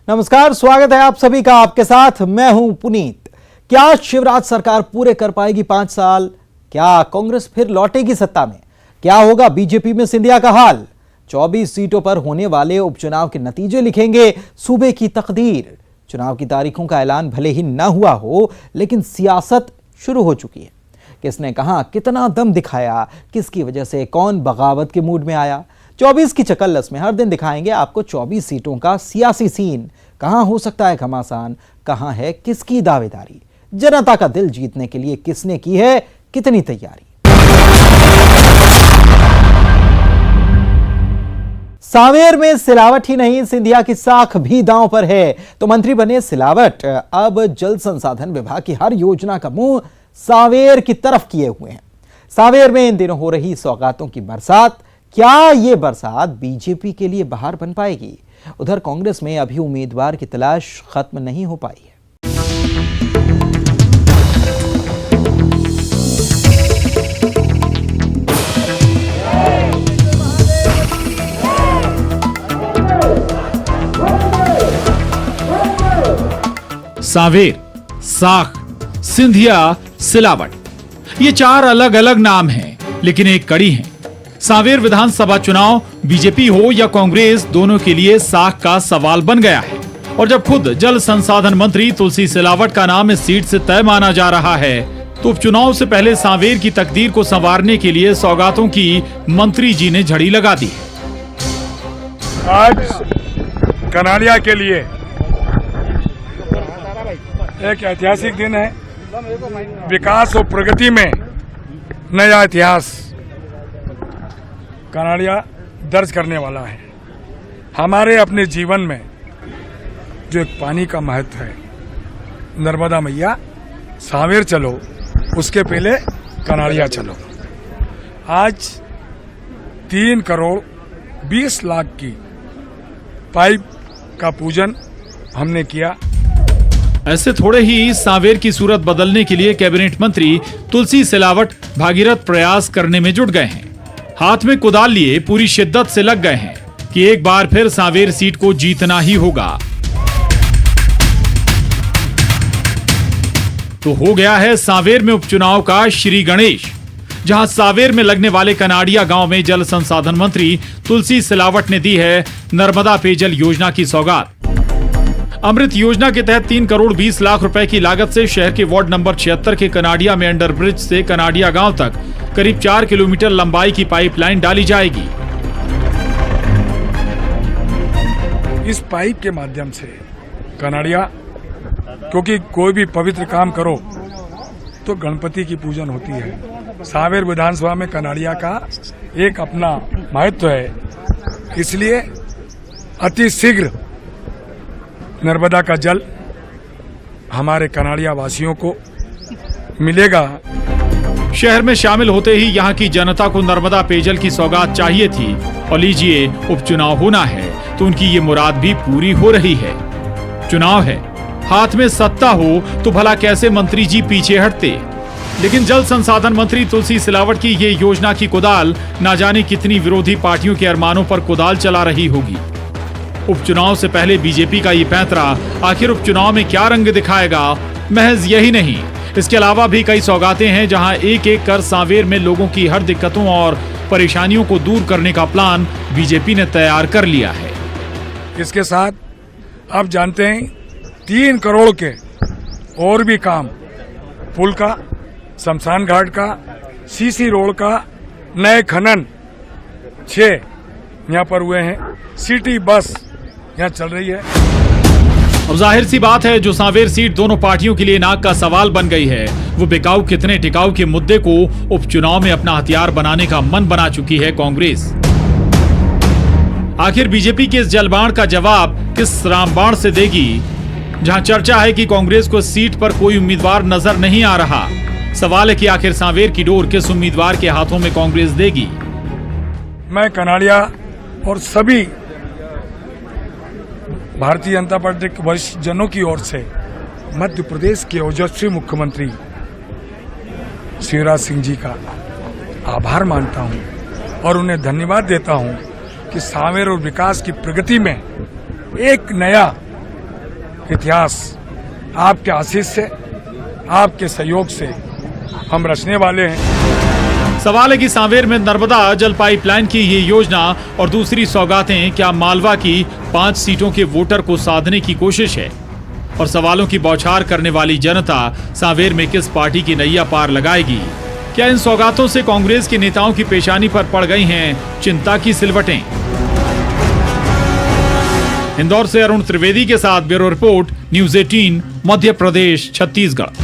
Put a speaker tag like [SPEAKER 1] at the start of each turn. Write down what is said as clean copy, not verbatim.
[SPEAKER 1] नमस्कार, स्वागत है आप सभी का। आपके साथ मैं हूं पुनीत। क्या शिवराज सरकार पूरे कर पाएगी 5 साल? क्या कांग्रेस फिर लौटेगी सत्ता में? क्या होगा बीजेपी में सिंधिया का हाल? 24 सीटों पर होने वाले उपचुनाव के नतीजे लिखेंगे सूबे की तकदीर। चुनाव की तारीखों का ऐलान भले ही ना हुआ हो, लेकिन सियासत शुरू हो चुकी है। किसने कहां कितना दम दिखाया, किसकी वजह से कौन बगावत के मूड में आया, 24 की चकल्लस में हर दिन दिखाएंगे आपको 24 सीटों का सियासी सीन। कहां हो सकता है घमासान, कहां है किसकी दावेदारी, जनता का दिल जीतने के लिए किसने की है कितनी तैयारी। सांवेर में सिलावट ही नहीं, सिंधिया की साख भी दांव पर है। तो मंत्री बने सिलावट अब जल संसाधन विभाग की हर योजना का मुंह सांवेर की तरफ किए हुए हैं। सांवेर में इन दिनों हो रही सौगातों की बरसात, क्या ये बरसात बीजेपी के लिए बहार बन पाएगी? उधर कांग्रेस में अभी उम्मीदवार की तलाश खत्म नहीं हो पाई है।
[SPEAKER 2] सांवेर, साख, सिंधिया, सिलावट, ये 4 अलग अलग नाम हैं, लेकिन एक कड़ी है। सांवेर विधानसभा चुनाव बीजेपी हो या कांग्रेस, दोनों के लिए साख का सवाल बन गया है। और जब खुद जल संसाधन मंत्री तुलसी सिलावट का नाम इस सीट से तय माना जा रहा है, तो उपचुनाव से पहले सांवेर की तकदीर को संवारने के लिए सौगातों की मंत्री जी ने झड़ी लगा दी।
[SPEAKER 3] आज कनाड़िया के लिए एक ऐतिहासिक दिन है। विकास और प्रगति में नया इतिहास कनाड़िया दर्ज करने वाला है। हमारे अपने जीवन में जो एक पानी का महत्व है, नर्मदा मैया सांवेर चलो, उसके पहले कनाड़िया चलो। आज 3 करोड़ 20 लाख की पाइप का पूजन हमने किया।
[SPEAKER 2] ऐसे थोड़े ही सांवेर की सूरत बदलने के लिए कैबिनेट मंत्री तुलसी सिलावट भागीरथ प्रयास करने में जुट गए हैं। हाथ में कुदाल लिए पूरी शिद्दत से लग गए हैं कि एक बार फिर सांवेर सीट को जीतना ही होगा। तो हो गया है सांवेर में उपचुनाव का श्री गणेश, जहां सांवेर में लगने वाले कनाड़िया गांव में जल संसाधन मंत्री तुलसी सिलावट ने दी है नर्मदा पेयजल योजना की सौगात। अमृत योजना के तहत 3 करोड़ 20 लाख रुपए की लागत से शहर के वार्ड नंबर 76 के कनाड़िया में अंडरब्रिज से कनाड़िया गांव तक करीब 4 किलोमीटर लंबाई की पाइपलाइन डाली जाएगी।
[SPEAKER 3] इस पाइप के माध्यम से कनाड़िया, क्योंकि कोई भी पवित्र काम करो तो गणपति की पूजन होती है। सांवेर विधानसभा में कनाड़िया का एक अपना महत्व है, इसलिए अति शीघ्र नर्मदा का जल हमारे कनाड़िया वासियों को मिलेगा।
[SPEAKER 2] शहर में शामिल होते ही यहाँ की जनता को नर्मदा पेयजल की सौगात चाहिए थी, और लीजिए उपचुनाव होना है तो उनकी ये मुराद भी पूरी हो रही है। चुनाव है, हाथ में सत्ता हो तो भला कैसे मंत्री जी पीछे हटते। लेकिन जल संसाधन मंत्री तुलसी सिलावट की ये योजना की कुदाल ना जाने कितनी विरोधी पार्टियों के अरमानों पर कुदाल चला रही होगी। उपचुनाव से पहले बीजेपी का ये पैंतरा आखिर उपचुनाव में क्या रंग दिखाएगा? महज यही नहीं, इसके अलावा भी कई सौगातें हैं जहां एक एक कर सांवेर में लोगों की हर दिक्कतों और परेशानियों को दूर करने का प्लान बीजेपी ने तैयार कर लिया है।
[SPEAKER 3] इसके साथ आप जानते हैं 3 करोड़ के और भी काम, पुल का, शमशान घाट का, सीसी रोड का, नए खनन 6 यहाँ पर हुए हैं, सिटी बस यहाँ चल रही है।
[SPEAKER 2] अब जाहिर सी बात है, जो सांवेर सीट दोनों पार्टियों के लिए नाक का सवाल बन गई है, वो बिकाऊ कितने टिकाऊ के मुद्दे को उपचुनाव में अपना हथियार बनाने का मन बना चुकी है कांग्रेस। आखिर बीजेपी के इस जलबाण का जवाब किस रामबाण से देगी? जहां चर्चा है कि कांग्रेस को सीट पर कोई उम्मीदवार नजर नहीं आ रहा, सवाल है कि आखिर सांवेर की डोर किस उम्मीदवार के हाथों में कांग्रेस देगी।
[SPEAKER 3] मैं कनाड़िया और सभी भारतीय जनता पार्टी के वरिष्ठ जनों की ओर से मध्य प्रदेश के ओजस्वी मुख्यमंत्री शिवराज सिंह जी का आभार मानता हूं और उन्हें धन्यवाद देता हूं कि सांवेर और विकास की प्रगति में एक नया इतिहास आपके आशीष से, आपके सहयोग से हम रचने वाले हैं।
[SPEAKER 2] सवाल है कि सांवेर में नर्मदा जल पाइपलाइन की ये योजना और दूसरी सौगातें क्या मालवा की 5 सीटों के वोटर को साधने की कोशिश है? और सवालों की बौछार करने वाली जनता सांवेर में किस पार्टी की नैया पार लगाएगी? क्या इन सौगातों से कांग्रेस के नेताओं की पेशानी पर पड़ गई हैं चिंता की सिलवटें? इंदौर से अरुण त्रिवेदी के साथ bureau report, news 18 Madhya Pradesh, Chhattisgarh.